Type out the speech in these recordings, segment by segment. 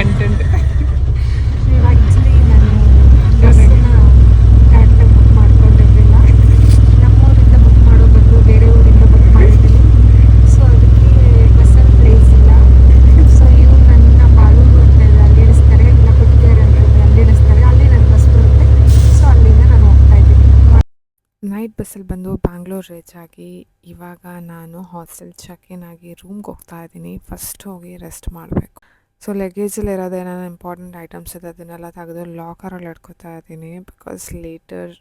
Content. Actually ನಾನು ಬಸ್ಸನ್ನ ಕರೆಕ್ಟಾಗಿ book ಮಾಡ್ಕೊಂಡಿರಲಿಲ್ಲ. ನಮ್ಮೂರಿಂದ book ಮಾಡೋ ಬದಲು ಬೇರೆ ಊರಿಂದ ಬುಕ್ ಮಾಡಿದ್ದೀನಿ. ಸೊ ಅದಕ್ಕೆ ಬಸ್ಸಲ್ಲಿ ಪ್ಲೇಸ್ ಇಲ್ಲ. ಸೊ ಇವ್ರು ನನ್ನ ಬಾಳೂರು ಅಂತ ಇದೆ, ಅಲ್ಲಿ ಇಳಿಸ್ತಾರೆ, ಇಲ್ಲ ಕೊಟ್ಟಿಗೆರೆ ಅಂತ ಇದೆ, ಅಲ್ಲಿ ಇಳಿಸ್ತಾರೆ. ಅಲ್ಲಿ ನನ್ನ ಬಸ್ ಬರುತ್ತೆ. ಸೊ ಅಲ್ಲಿಂದ ನಾನು ಹೋಗ್ತಾ ಇದ್ದೀನಿ. ನೈಟ್ ಬಸ್ಸಲ್ಲಿ ಬಂದು ಬ್ಯಾಂಗ್ಳೂರ್ ರೀಚ್ ಆಗಿ ಇವಾಗ ನಾನು ಹಾಸ್ಟೆಲ್ ಚೆಕ್-ಇನ್ ಆಗಿ ರೂಮ್ಗೆ ಹೋಗ್ತಾ ಇದ್ದೀನಿ. ಫಸ್ಟ್ ಹೋಗಿ ರೆಸ್ಟ್ ಮಾಡಬೇಕು. ಸೊ ಲಗೇಜಲ್ಲಿ ಇರೋದು ಏನಾದ್ರು ಇಂಪಾರ್ಟೆಂಟ್ ಐಟಮ್ಸ್ ಇದೆ ಅದನ್ನೆಲ್ಲ ತೆಗೆದು ಲಾಕರಲ್ಲಿ ಇಟ್ಕೊತಾ ಇದ್ದೀನಿ. ಬಿಕಾಸ್ ಲೇಟರ್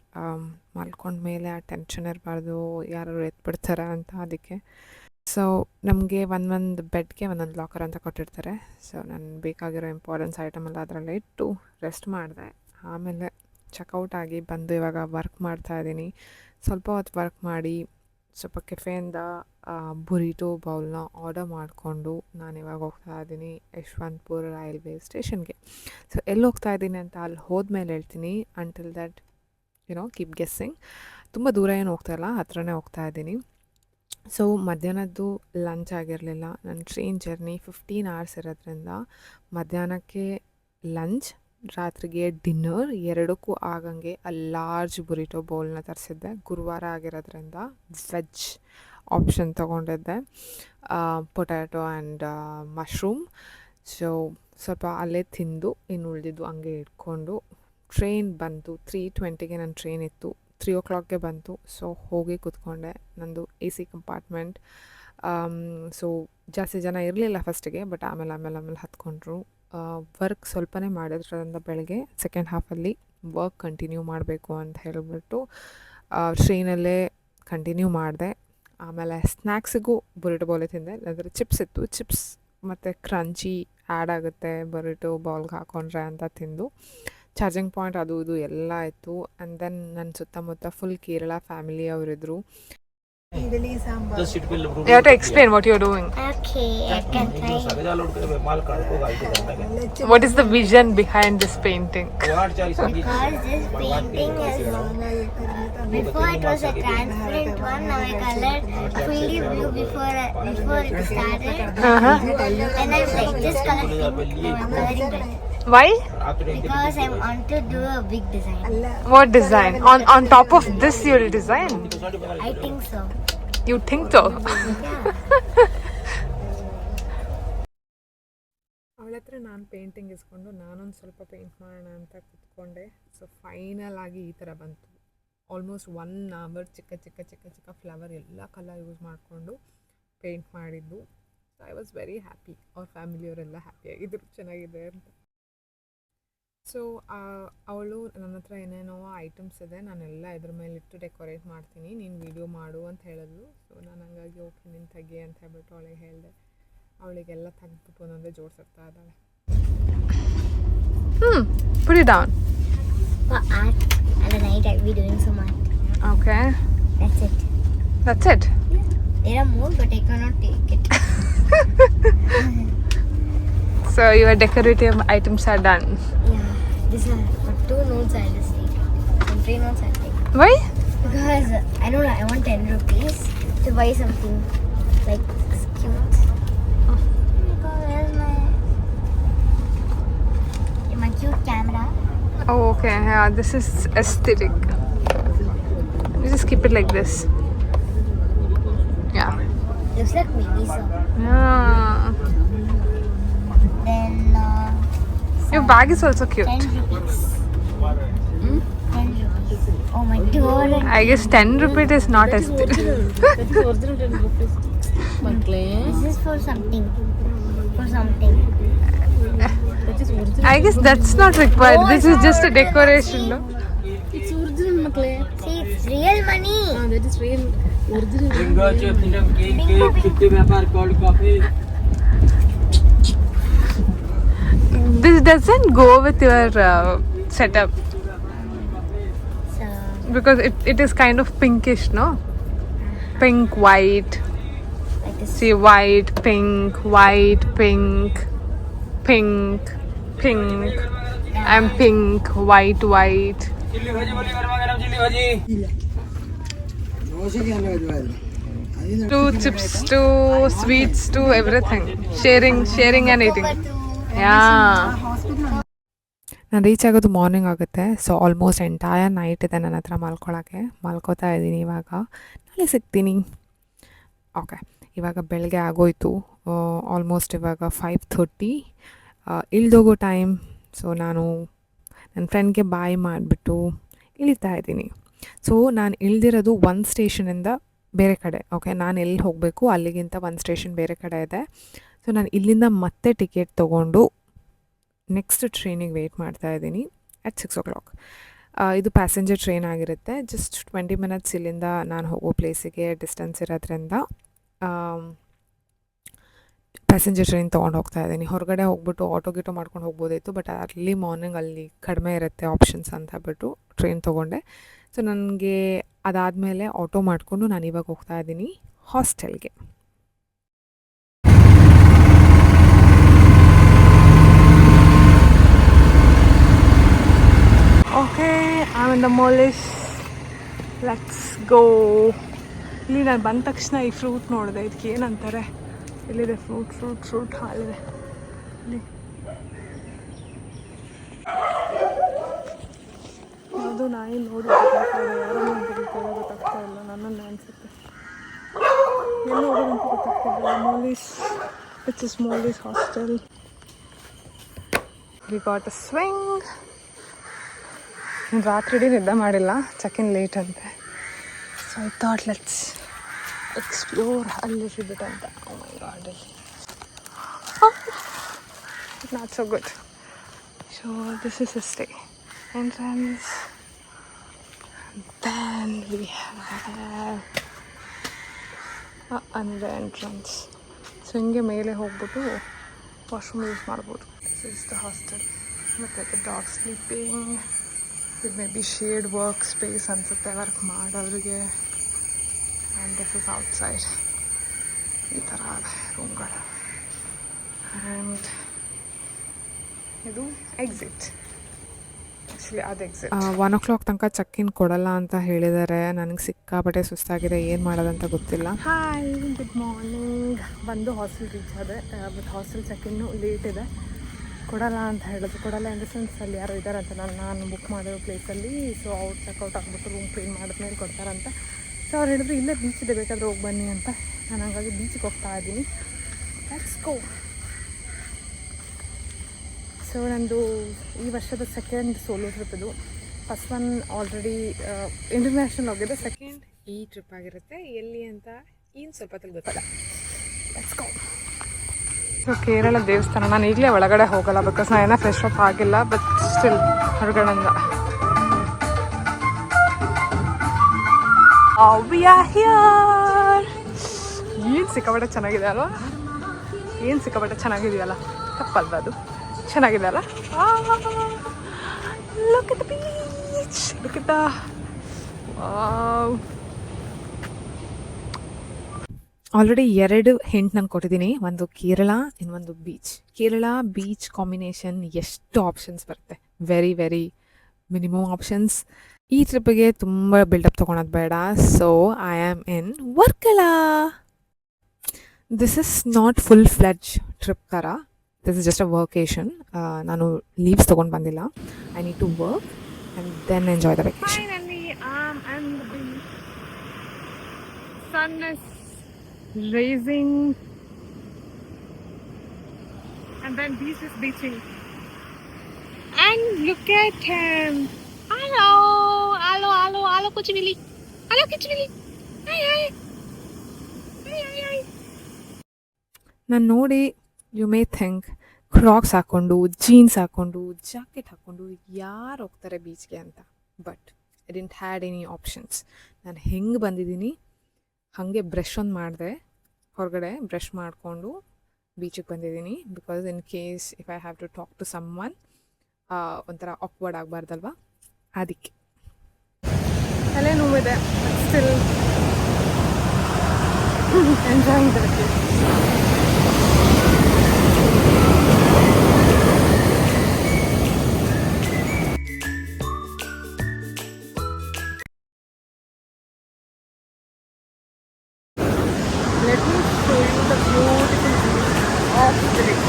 ಮಲ್ಕೊಂಡ ಮೇಲೆ ಆ ಟೆನ್ಷನ್ ಇರಬಾರ್ದು, ಯಾರು ಎತ್ಬಿಡ್ತಾರೆ ಅಂತ. ಅದಕ್ಕೆ ಸೊ ನಮಗೆ ಒಂದೊಂದು ಬೆಡ್ಗೆ ಒಂದೊಂದು ಲಾಕರ್ ಅಂತ ಕೊಟ್ಟಿರ್ತಾರೆ. ಸೊ ನಾನು ಬೇಕಾಗಿರೋ ಇಂಪಾರ್ಟೆನ್ಸ್ ಐಟಮ್ ಎಲ್ಲ ಅದರಲ್ಲೇ ಇಟ್ಟು ರೆಸ್ಟ್ ಮಾಡಿದೆ. ಆಮೇಲೆ ಚೆಕ್ಔಟ್ ಆಗಿ ಬಂದು ಇವಾಗ ವರ್ಕ್ ಮಾಡ್ತಾಯಿದ್ದೀನಿ. ಸ್ವಲ್ಪ ಹೊತ್ತು ವರ್ಕ್ ಮಾಡಿ ಸ್ವಲ್ಪ ಕೆಫೆಯಿಂದ ಬುರಿಟೋ ಬೌಲ್ನ ಆರ್ಡರ್ ಮಾಡಿಕೊಂಡು ನಾನು ಇವಾಗ ಹೋಗ್ತಾ ಇದ್ದೀನಿ ಯಶವಂತಪುರ ರೈಲ್ವೆ ಸ್ಟೇಷನ್ಗೆ. ಸೊ ಎಲ್ಲಿ ಹೋಗ್ತಾ ಇದ್ದೀನಿ ಅಂತ ಅಲ್ಲಿ ಹೋದ್ಮೇಲೆ ಹೇಳ್ತೀನಿ. Until that keep guessing. ತುಂಬ ದೂರ ಏನು ಹೋಗ್ತಾಯಿಲ್ಲ, ಹತ್ರನೇ ಹೋಗ್ತಾ ಇದ್ದೀನಿ. ಸೊ ಮಧ್ಯಾಹ್ನದ್ದು ಲಂಚ್ ಆಗಿರಲಿಲ್ಲ. ನನ್ನ ಟ್ರೈನ್ ಜರ್ನಿ 15 hours ಇರೋದ್ರಿಂದ ಮಧ್ಯಾಹ್ನಕ್ಕೆ ಲಂಚ್, ರಾತ್ರಿಗೆ ಡಿನ್ನರ್ ಎರಡಕ್ಕೂ ಆಗಂಗೆ ಲಾರ್ಜ್ ಬುರಿಟೋ ಬೌಲ್ನ ತರಿಸಿದ್ದೆ. ಗುರುವಾರ ಆಗಿರೋದ್ರಿಂದ ವೆಜ್ ಆಪ್ಷನ್ ತೊಗೊಂಡಿದ್ದೆ, ಪೊಟ್ಯಾಟೊ ಆ್ಯಂಡ್ ಮಶ್ರೂಮ್. ಸೊ ಸ್ವಲ್ಪ ಅಲ್ಲೇ ತಿಂದು ಇನ್ನು ಉಳಿದಿದ್ದು ಹಂಗೆ ಇಟ್ಕೊಂಡು ಟ್ರೈನ್ ಬಂತು. 3:20ಗೆ ನನ್ನ ಟ್ರೈನ್ ಇತ್ತು, 3 o'clockಗೆ ಬಂತು. ಸೊ ಹೋಗಿ ಕೂತ್ಕೊಂಡೆ. ನಂದು AC ಕಂಪಾರ್ಟ್ಮೆಂಟ್. ಸೊ ಜಾಸ್ತಿ ಜನ ಇರಲಿಲ್ಲ ಫಸ್ಟಿಗೆ, ಬಟ್ ಆಮೇಲೆ ಹತ್ಕೊಂಡ್ರು. ವರ್ಕ್ ಸ್ವಲ್ಪನೇ ಮಾಡಿದ್ರಿಂದ ಬೆಳಗ್ಗೆ ಸೆಕೆಂಡ್ ಹಾಫಲ್ಲಿ ವರ್ಕ್ ಕಂಟಿನ್ಯೂ ಮಾಡಬೇಕು ಅಂತ ಹೇಳಿಬಿಟ್ಟು ಟ್ರೈನಲ್ಲೇ ಕಂಟಿನ್ಯೂ ಮಾಡಿದೆ. ಆಮೇಲೆ ಸ್ನ್ಯಾಕ್ಸಿಗೂ ಬುರಿಟೋ ಬೌಲೇ ತಿಂದೆ. ಅದರ ಚಿಪ್ಸ್ ಇತ್ತು, ಚಿಪ್ಸ್ ಮತ್ತು ಕ್ರಂಚಿ ಆ್ಯಡ್ ಆಗುತ್ತೆ ಬುರಿಟೋ ಬೌಲ್ಗೆ ಹಾಕ್ಕೊಂಡ್ರೆ ಅಂತ ತಿಂದು. ಚಾರ್ಜಿಂಗ್ ಪಾಯಿಂಟ್ ಅದು ಇದು ಎಲ್ಲ ಇತ್ತು. ಆ್ಯಂಡ್ ದೆನ್ ನನ್ನ ಸುತ್ತಮುತ್ತ ಫುಲ್ ಕೇರಳ ಫ್ಯಾಮಿಲಿ ಅವರಿದ್ದರು. You have to explain what you're doing. Okay, I can try. What is the vision behind this painting? Because this painting is, before it was a transparent one, now I colored fully blue before it started. And I like this color pink, now I'm coloring red. Why? Because I want to do a big design. What design? On top of this you'll design? I think so. You think so? Yeah. ಅವಳ ಹತ್ರ ನಾನು painting ಇಸ್ಕೊಂಡು ನಾನೊಂದು ಸ್ವಲ್ಪ paint ಮಾಡೋಣ ಅಂತ ಕೂತ್ಕೊಂಡೆ. So final ಆಗಿ ಈ ಥರ ಬಂತು. ಆಲ್ಮೋಸ್ಟ್ 1 hour ಚಿಕ್ಕ ಫ್ಲವರ್ ಎಲ್ಲ ಕಲರ್ ಯೂಸ್ ಮಾಡಿಕೊಂಡು ಪೇಂಟ್ ಮಾಡಿದ್ದು. So I was very happy. ಅವ್ರ ಫ್ಯಾಮಿಲಿಯವರೆಲ್ಲ ಹ್ಯಾಪಿಯಾಗಿದ್ದರು, ಚೆನ್ನಾಗಿದೆ ಅಂತ. ಸೊ ಅವಳು ನನ್ನ ಹತ್ರ ಏನೇನೋ ಐಟಮ್ಸ್ ಇದೆ, ನಾನೆಲ್ಲ ಇದ್ರ ಮೇಲೆ ಇಟ್ಟು ಡೆಕೋರೇಟ್ ಮಾಡ್ತೀನಿ, ನೀನು ವಿಡಿಯೋ ಮಾಡು ಅಂತ ಹೇಳಿದ್ಲು. ಸೊ ನಾನು ಹಂಗಾಗಿ ಓಕೆ ನೀನು ತೆಗಿ ಅಂತ ಹೇಳ್ಬಿಟ್ಟು ಅವಳಿಗೆ ಹೇಳಿದೆ. ಅವಳಿಗೆಲ್ಲ ತೆಗೆದ್ಬಿಟ್ಟು ಒಂದೊಂದೇ ಜೋಡಿಸಿರ್ತಾ ಇದ್ದಾಳೆ. put it down. For art, and at night I'll be doing some art. Okay. That's it. Yeah. There are more, but I cannot take it. So your decorative items are done. Yeah. These are 2 notes I'll just take. And 3 notes I'll take. Why? Because I don't know, I want 10 rupees to buy something like cute. Because where's my cute camera? Oh, okay. Yeah, this is aesthetic. You just keep it like this. Yeah. Looks like mini so. Yeah. Then Your bag is also cute. 10 rupees. 10 rupees. Oh my god. I guess 10 rupees is not aesthetic. That is original 10 rupees. This is for something. For something. That is original. I guess that's not required. This is just a decoration, no? It's original, makle. See, it's real money. That is real. Original. This doesn't go with your setup So, because it is kind of pinkish, no? Pink, white. like this. See, white, pink, white, pink, pink, pink. I'm pink, white, white. To chips, to sweets, to everything. Sharing and eating. Hospital ನಾನು reach ಆಗೋದು morning ಆಗುತ್ತೆ. So almost entire night ಇದೆ ನನ್ನ ಹತ್ರ ಮಲ್ಕೊಳ್ಳೋಕ್ಕೆ. ಮಲ್ಕೋತಾ ಇದ್ದೀನಿ ಇವಾಗ. ನಾಳೆ ಸಿಗ್ತೀನಿ. ಓಕೆ, ಇವಾಗ ಬೆಳಗ್ಗೆ ಆಗೋಯ್ತು. ಆಲ್ಮೋಸ್ಟ್ ಇವಾಗ 5:30 ಇಳ್ದೋಗೋ ಟೈಮ್. ಸೊ ನಾನು ನನ್ನ ಫ್ರೆಂಡ್ಗೆ ಬಾಯ್ ಮಾಡಿಬಿಟ್ಟು ಇಳಿತಾ ಇದ್ದೀನಿ. ಸೊ ನಾನು ಇಳ್ದಿರೋದು ಒಂದು ಸ್ಟೇಷನಿಂದ ಬೇರೆ ಕಡೆ. ಓಕೆ, ನಾನು ಎಲ್ಲಿ ಹೋಗಬೇಕು ಅಲ್ಲಿಗಿಂತ ಒಂದು ಸ್ಟೇಷನ್ ಬೇರೆ ಕಡೆ ಇದೆ. ಸೊ ನಾನು ಇಲ್ಲಿಂದ ಮತ್ತೆ ಟಿಕೆಟ್ ತೊಗೊಂಡು ನೆಕ್ಸ್ಟ್ ಟ್ರೈನಿಗೆ ವೆಯ್ಟ್ ಮಾಡ್ತಾ ಇದ್ದೀನಿ ಅಟ್ 6 o'clock. ಇದು ಪ್ಯಾಸೆಂಜರ್ ಟ್ರೈನ್ ಆಗಿರುತ್ತೆ. ಜಸ್ಟ್ 20 minutes ಇಲ್ಲಿಂದ ನಾನು ಹೋಗೋ ಪ್ಲೇಸಿಗೆ ಡಿಸ್ಟೆನ್ಸ್ ಇರೋದ್ರಿಂದ ಪ್ಯಾಸೆಂಜರ್ ಟ್ರೈನ್ ತೊಗೊಂಡು ಹೋಗ್ತಾ ಇದ್ದೀನಿ. ಹೊರಗಡೆ ಹೋಗ್ಬಿಟ್ಟು ಆಟೋ ಗಿಟೋ ಮಾಡ್ಕೊಂಡು ಹೋಗ್ಬೋದಿತ್ತು, ಬಟ್ ಅರ್ಲಿ ಮಾರ್ನಿಂಗ್ ಅಲ್ಲಿ ಕಡಿಮೆ ಇರುತ್ತೆ ಆಪ್ಷನ್ಸ್ ಅಂತ ಬಿಟ್ಟು ಟ್ರೈನ್ ತೊಗೊಂಡೆ. ಸೊ ನನಗೆ ಅದಾದಮೇಲೆ ಆಟೋ ಮಾಡಿಕೊಂಡು ನಾನು ಇವಾಗ ಹೋಗ್ತಾ ಇದ್ದೀನಿ ಹಾಸ್ಟೆಲ್ಗೆ. Okay, I am the Malish. Let's go. ಇಲ್ಲಿ ನಾನು ಬಂದ ತಕ್ಷಣ ಈ ಫ್ರೂಟ್ ನೋಡಿದೆ. ಇದಕ್ಕೆ ಏನಂತಾರೆ? ಇಲ್ಲಿದೆ ಫ್ರೂಟ್ ಹಾಲಿದೆ ಇಲ್ಲಿ. ಅದು ನಾಯಿ ನೋಡಿ ಯಾರೋ ಬರೀತಾರೆ ಗೊತ್ತಾಗ್ತಾ ಇಲ್ಲ. ನನ್ನನ್ನು ಅನಿಸುತ್ತೆ ಎಲ್ಲ ಹೋಗೋದಂತ ಗೊತ್ತಾಗ್ತಿಲ್ಲ. Malish, it's is Malish hostel. We got a swing. ರಾತ್ರಿ ಇಡೀ ನಿದ್ದೆ ಮಾಡಿಲ್ಲ, ಚೆಕ್-ಇನ್ ಲೇಟ್ ಅಂತೆ. So I thought let's explore a little bit ಅಂತ. Oh my god, not so good. So this is a stay entrance. Then we have another entrance. So ಹಿಂಗೆ ಮೇಲೆ ಹೋಗ್ಬಿಟ್ಟು washroom use ಮಾಡ್ಬೋದು. This is the hostel. ಮತ್ತು the dog sleeping. ಇದು maybe shared work space ಅನಿಸುತ್ತೆ work ಮಾಡೋರಿಗೆ. And this is outside. ಈ ಥರ ರೂಮ್ಗಳು. ಆ್ಯಂಡ್ ಇದು ಎಕ್ಸಿಟ್. ಆ್ಯಕ್ಚುಲಿ ಅದು ಎಕ್ಸಿಟ್. 1 o'clock ತನಕ ಚೆಕ್-ಇನ್ ಕೊಡಲ್ಲ ಅಂತ ಹೇಳಿದ್ದಾರೆ. ನನಗೆ ಸಿಕ್ಕಾಪಟ್ಟೆ ಸುಸ್ತಾಗಿದೆ, ಏನು ಮಾಡೋದಂತ ಗೊತ್ತಿಲ್ಲ. Hi, good morning. ಬಂದು ಹಾಸ್ಟೆಲ್ ರೀಚ್ ಆದೆ. ಬಟ್ ಹಾಸ್ಟೆಲ್ ಚೆಕ್-ಇನ್ನು ಲೇಟ್ ಇದೆ. ಕೊಡಲ್ಲ ಅಂತ ಹೇಳಿದ್ರು. ಕೊಡಲ್ಲ ಇನ್ ದ ಸೆನ್ಸ್ ಅಲ್ಲಿ ಯಾರು ಇದ್ದಾರೆ ಅಂತ ನಾನು ಬುಕ್ ಮಾಡಿರೋ ಪ್ಲೇಸಲ್ಲಿ. ಸೊ ಅವ್ರು ಚೆಕ್ಔಟ್ ಆಗಿಬಿಟ್ಟು ರೂಮ್ ಕ್ಲೀನ್ ಮಾಡಿದ್ಮೇಲೆ ಕೊಡ್ತಾರಂತ. ಸೊ ಅವ್ರು ಹೇಳಿದ್ರು ಇಲ್ಲೇ ಬೀಚ್ ಇದೆ, ಬೇಕಾದ್ರೆ ಹೋಗಿ ಬನ್ನಿ ಅಂತ. ನಾನು ಹಾಗಾಗಿ ಬೀಚಿಗೆ ಹೋಗ್ತಾ ಇದ್ದೀನಿ. Let's go. ಸೊ ನಂದು ಈ ವರ್ಷದ ಸೆಕೆಂಡ್ ಸೋಲೋ ಟ್ರಿಪ್ ಇದು. ಫಸ್ಟ್ ಒನ್ ಆಲ್ರೆಡಿ ಇಂಟರ್ನ್ಯಾಷನಲ್ ಹೋಗಿದೆ. ಸೆಕೆಂಡ್ ಈ ಟ್ರಿಪ್ ಆಗಿರುತ್ತೆ. ಎಲ್ಲಿ ಅಂತ ಏನು ಸ್ವಲ್ಪ ಗೊತ್ತಲ್ಲ. Let's go. ಸೊ ಕೇರಳ ದೇವಸ್ಥಾನ. ನಾನು ಈಗಲೇ ಒಳಗಡೆ ಹೋಗಲ್ಲ, ಬಿಕಾಸ್ ನಾನು ಏನೋ ಫ್ರೆಶ್ ಅಪ್ ಆಗಿಲ್ಲ. ಬಟ್ ಸ್ಟಿಲ್ ಹೊರಗಡೆಯಿಂದ ವಿ ಆರ್ ಹಿಯರ್. ಏನು ಸಿಕ್ಕಾಪಟ್ಟೆ ಚೆನ್ನಾಗಿದೆ ಅಲ್ವಾ? ಏನು ಸಿಕ್ಕಾಪಟ್ಟೆ ಚೆನ್ನಾಗಿದೆಯಲ್ಲ? ತಪ್ಪಲ್ವ ಅದು? ಚೆನ್ನಾಗಿದೆ ಅಲ್ಲ? Look at the beach. Look at the wow. Already 2 hint ನಾನು ಕೊಟ್ಟಿದ್ದೀನಿ. ಒಂದು ಕೇರಳ, ಇನ್ನೊಂದು ಬೀಚ್. ಕೇರಳ ಬೀಚ್ ಕಾಂಬಿನೇಷನ್ ಎಷ್ಟು ಆಪ್ಷನ್ಸ್ ಬರುತ್ತೆ. Very very minimum options. ಈ ಟ್ರಿಪ್ಪಿಗೆ ತುಂಬ ಬಿಲ್ಡಪ್ ತೊಗೊಳೋದು ಬೇಡ. So I am in Varkala. This is not full fledged trip ಥರ. This is just a workation. ನಾನು ಲೀವ್ಸ್ ತೊಗೊಂಡು ಬಂದಿಲ್ಲ. I need to work and then enjoy the vacation. Finally, I'm on the beach. Sun is rising, and then beach is beaching. And look at him. Hello, hello, hello, hello, Kuchivili. Hello, Kuchivili. Hi, hi. Hi, hi, hi. ನಾನು ನೋಡಿ you may think ಕ್ರಾಕ್ಸ್ ಹಾಕ್ಕೊಂಡು, jeans ಹಾಕ್ಕೊಂಡು, jacket ಹಾಕ್ಕೊಂಡು ಯಾರು ಹೋಗ್ತಾರೆ ಬೀಚ್ಗೆ ಅಂತ. But I didn't had any options. ನಾನು ಹೆಂಗೆ ಬಂದಿದ್ದೀನಿ ಹಾಗೆ ಬ್ರಷ್ ಒಂದು ಮಾಡಿದೆ. ಹೊರಗಡೆ ಬ್ರಷ್ ಮಾಡಿಕೊಂಡು ಬೀಚಿಗೆ ಬಂದಿದ್ದೀನಿ. Because in case if I have to talk to someone ಒಂಥರ ಆಕ್ವರ್ಡ್ ಆಗಬಾರ್ದಲ್ವ, ಅದಕ್ಕೆ. ತಲೆ ನೋವಿದೆ, still enjoying the vacation. Let me show you the beautiful view of the lake.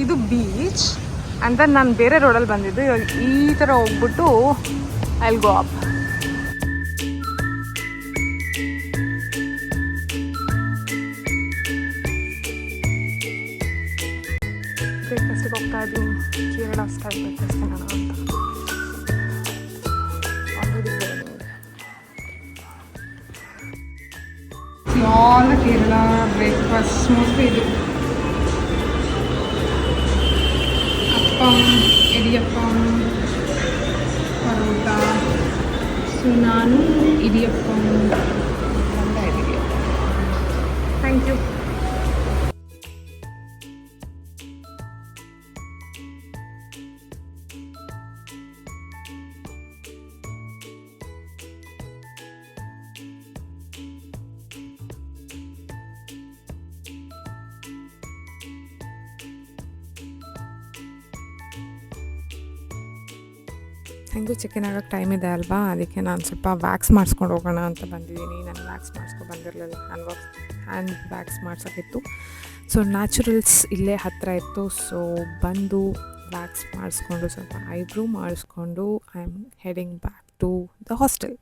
ಇದು ಬೀಚ್ ಆ್ಯಂಡ್ ದೆನ್ ನಾನು ಬೇರೆ ರೋಡಲ್ಲಿ ಬಂದಿದ್ದು. ಇವಾಗ ಈ ಥರ ಹೋಗ್ಬಿಟ್ಟು ಐ ವಿಲ್ ಗೋ ಅಪ್. ಬ್ರೇಕ್ಫಾಸ್ಟಿಗೆ ಹೋಗ್ತಾ ಇದ್ದೀನಿ. ಕೇರಳ ಸ್ಟೈಲ್ ಬ್ರೇಕ್ಫಾಸ್ಟ್ ತಿನ್ನೋಣ ಅಂತ. Already all Kerala breakfast mostly ಇದು ಅಪ್ಪಂ, ಇಡಿಯಪ್ಪಂ, ಪರೋಟ. ಸೊ ನಾನು ಇಡಿಯಪ್ಪಂ ಥ್ಯಾಂಕ್ ಯು. ಹೆಂಗೂ ಚಿಕನ್ ಆಗೋಕ್ಕೆ ಟೈಮ್ ಇದೆ ಅಲ್ವಾ, ಅದಕ್ಕೆ ನಾನು ಸ್ವಲ್ಪ ವ್ಯಾಕ್ಸ್ ಮಾಡಿಸ್ಕೊಂಡು ಹೋಗೋಣ ಅಂತ ಬಂದಿದ್ದೀನಿ. ನಾನು ವ್ಯಾಕ್ಸ್ ಮಾಡಿಸ್ಕೊಂಡು ಬಂದಿರಲಿಲ್ಲ, ಹ್ಯಾಂಡ್ ವ್ಯಾಕ್ಸ್ ಮಾಡ್ಸೋಕ್ಕಿತ್ತು. ಸೊ ನ್ಯಾಚುರಲ್ಸ್ ಇಲ್ಲೇ ಹತ್ತಿರ ಇತ್ತು. ಸೊ ಬಂದು ವ್ಯಾಕ್ಸ್ ಮಾಡಿಸ್ಕೊಂಡು ಸ್ವಲ್ಪ ಐಬ್ರೂ ಮಾಡಿಸ್ಕೊಂಡು I am heading back to the hostel.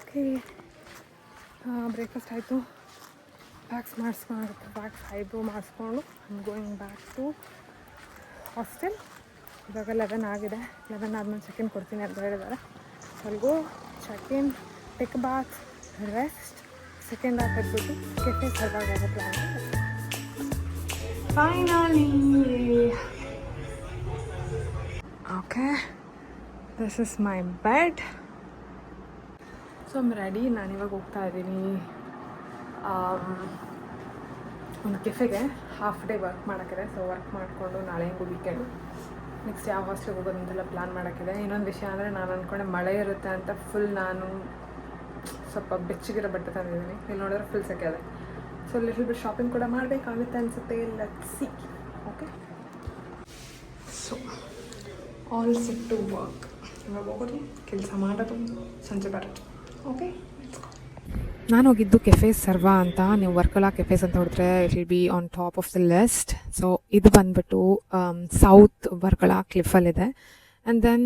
Okay, breakfast ಆಯಿತು. ವ್ಯಾಕ್ಸ್ ಐಬ್ರೂ ಮಾಡಿಸ್ಕೊಂಡು I am going back to hostel. ಇವಾಗ 11 ಆಗಿದೆ. 11 ಆದಮೇಲೆ ಚೆಕ್ ಇನ್ ಕೊಡ್ತೀನಿ ಅಂತ ಹೇಳಿದ್ದಾರೆ. ಸ್ವಲ್ಗೋ check in, take bath, rest. Second half ತೆಗೆದ್ಬಿಟ್ಟು ಕೆಫೆ ಸರ್ವಾಗ ಹೋಗೋ plan. Finally okay, this is my bed. So I'm ready. ನಾನಿವಾಗ ಹೋಗ್ತಾ ಇದ್ದೀನಿ ಒಂದು ಕೆಫೆಗೆ. ಹಾಫ್ ಡೇ ವರ್ಕ್ ಮಾಡೋಕ್ಕಿದೆ. ಸೊ ವರ್ಕ್ ಮಾಡಿಕೊಂಡು ನಾಳೆ ಹೆಂಗೂ ವೀಕೆಂಡು ನೆಕ್ಸ್ಟ್ ಯಾವ ಹಾಸ್ಟೆಲ್ಗೆ ಹೋಗೋದಂತೆಲ್ಲ ಪ್ಲ್ಯಾನ್ ಮಾಡೋಕ್ಕಿದೆ. ಇನ್ನೊಂದು ವಿಷಯ ಅಂದರೆ ನಾನು ಅಂದ್ಕೊಂಡೆ ಮಳೆ ಇರುತ್ತೆ ಅಂತ ಫುಲ್ ನಾನು ಸ್ವಲ್ಪ ಬೆಚ್ಚಗಿರೋ ಬಟ್ಟೆ ತಂದಿದ್ದೀನಿ. ಇಲ್ಲಿ ನೋಡಿದ್ರೆ ಫುಲ್ ಸೆಕೆ ಇದೆ. ಸೊ ಲಿಟಲ್ ಬಿಟ್ ಶಾಪಿಂಗ್ ಕೂಡ ಮಾಡಬೇಕಾಗುತ್ತೆ ಅನಿಸುತ್ತೆ. Let's see. Okay, so all set to work. ಇವಾಗ ಹೋಗೋದು, ಕೆಲಸ ಮಾಡೋದು, ಸಂಜೆ ಬರೋದು. ಓಕೆ, ನಾನು ಹೋಗಿದ್ದು ಕೆಫೆ ಸರ್ವಾ ಅಂತ. ನೀವು ವರ್ಕಲಾ ಕೆಫೇಸ್ ಅಂತ ಹೊಡೆದ್ರೆ it will be on top of the list. So ಇದು ಬಂದುಬಿಟ್ಟು ಸೌತ್ ವರ್ಕಲಾ ಕ್ಲಿಫಲ್ಲಿದೆ. And then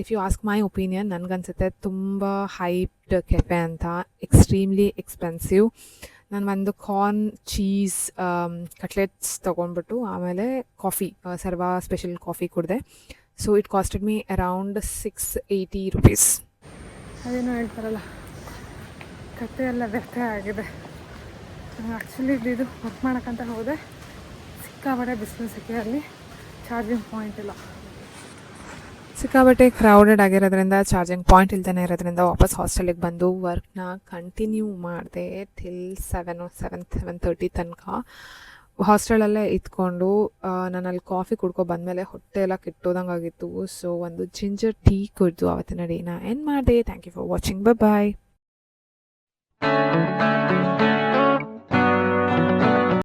if you ask my opinion, ನನಗನ್ಸುತ್ತೆ ತುಂಬ ಹೈಪ್ಡ್ ಕೆಫೆ ಅಂತ. Extremely expensive. ನಾನು ಒಂದು ಕಾರ್ನ್ ಚೀಸ್ ಕಟ್ಲೆಟ್ಸ್ ತೊಗೊಂಡ್ಬಿಟ್ಟು ಆಮೇಲೆ ಕಾಫಿ, ಸರ್ವಾ ಸ್ಪೆಷಲ್ ಕಾಫಿ ಕುಡಿದೆ. So it costed me around 680 rupees. ಅದೇನೋ ಹೇಳ್ತಾರಲ್ಲ, ಕತೆ ಎಲ್ಲ ವ್ಯರ್ಥ ಆಗಿದೆ. ಆ್ಯಕ್ಚುಲಿ ಇದು ವರ್ಕ್ ಮಾಡೋಕ್ಕಂತ ಹೋದೆ, ಸಿಕ್ಕಾಬಟ್ಟೆ ಬಿಸಿಲು ಸೆಕೆ. ಅಲ್ಲಿ ಚಾರ್ಜಿಂಗ್ ಪಾಯಿಂಟ್ ಇಲ್ಲ. ಸಿಕ್ಕಾಬಟ್ಟೆ ಕ್ರೌಡೆಡ್ ಆಗಿರೋದ್ರಿಂದ, ಚಾರ್ಜಿಂಗ್ ಪಾಯಿಂಟ್ ಇಲ್ದೇ ಇರೋದ್ರಿಂದ ವಾಪಸ್ ಹಾಸ್ಟೆಲಿಗೆ ಬಂದು ವರ್ಕ್ನ ಕಂಟಿನ್ಯೂ ಮಾಡಿದೆ ಟಿಲ್ 7:30 ತನಕ. ಹಾಸ್ಟೆಲಲ್ಲೇ ಇದ್ಕೊಂಡು ನಾನು ಅಲ್ಲಿ ಕಾಫಿ ಕುಡ್ಕೊ ಬಂದಮೇಲೆ ಹೊಟ್ಟೆ ಎಲ್ಲ ಕೆಟ್ಟೋದಂಗೆ ಆಗಿತ್ತು. ಸೊ ಒಂದು ಜಿಂಜರ್ ಟೀ ಕುಡಿದು ಅವತ್ತಿನ ಡೇನ ಎಂಡ್ ಮಾಡಿದೆ. Thank you for watching. Bye.